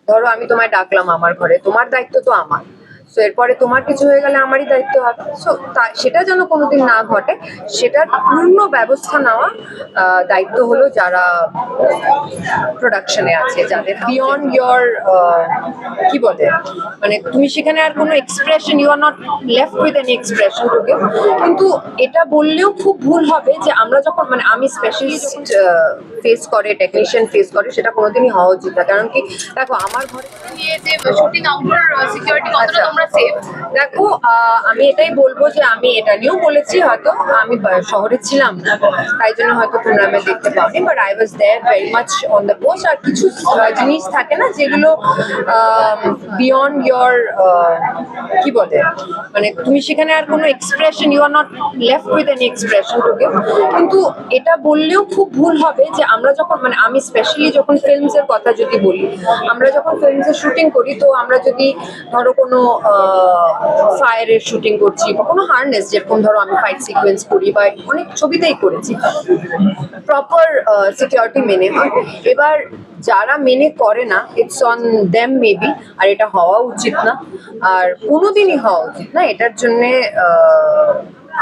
ধরো আমি তোমায় ডাকলাম আমার ঘরে, তোমার দায়িত্ব তো আমার। সো এরপরে তোমার কিছু হয়ে গেলে আমারই দায়িত্ব হবে। সো সেটা যেন কোনোদিন না ঘটে, সেটার পূর্ণ ব্যবস্থা নেওয়া দায়িত্ব হলো যারা প্রোডাকশনে আছে, যাদের বিয়ন্ড ইয়োর কি বলে, মানে তুমি সেখানে আর কোনো expression, you are not left with any expression to give. কিন্তু এটা বললেও খুব ভুল হবে যে আমরা যখন, মানে আমি স্পেশালিস্ট ফেস করে, টেকনিশিয়ান ফেস করে, সেটা কোনোদিনই হওয়া উচিত না। কারণ কি, দেখো আমার ঘরে নিয়ে যে শুটিং আউটডোর সিকিউরিটি কতটা তোমরা সেফ? দেখো আমি এটাই বলবো যে আমি এটা নিয়েও বলেছি, হয়তো আমি শহরে ছিলাম না, তাই জন্য হয়তো তোমরা আমি দেখতে পাওনি, but I was there very much on the post. আর কিছু জিনিস থাকে না যেগুলো বিয়ন্ড ইয়োর কি বলে, মানে তুমি সেখানে আর কোনো expression, you are not left with any expression to give. কিন্তু এটা বললেও খুব ভুল হবে যে আমরা যখন, মানে আমি স্পেশালি যখন ফিল্মস এর কথা যদি বলি, আমরা যখন ফিল্মস এর শুটিং করি, তো আমরা যদি ধরো কোনো ফায়ারের শুটিং করছি বা কোনো হারনেস, যেরকম ধরো আমি ফাইট সিকোয়েন্স করি বা অনেক ছবিতেই করেছি, প্রপার সিকিউরিটি মেনে হয়। এবার যারা মেনে করে না, ইটস অন দেম মেবি, আর এটা হওয়া উচিত না, আর কোনোদিনই হওয়া উচিত না। এটার জন্যে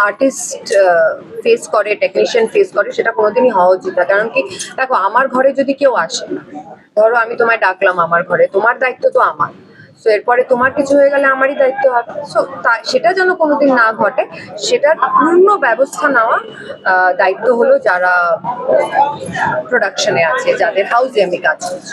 আর্টিস্ট ফেস করে, টেকনিশিয়ান ফেস করে, সেটা কোনোদিনই হওয়া উচিত না। কারণ কি, দেখো আমার ঘরে যদি কেউ আসে, ধরো আমি তোমায় ডাকলাম আমার ঘরে, তোমার দায়িত্ব তো আমার। সো এরপরে তোমার কিছু হয়ে গেলে আমারই দায়িত্ব হবে। সো সেটা যেন কোনোদিন না ঘটে, সেটার পূর্ণ ব্যবস্থা নেওয়া দায়িত্ব হলো যারা প্রোডাকশনে আছে, যাদের হাউসে আমি কাজ করছি।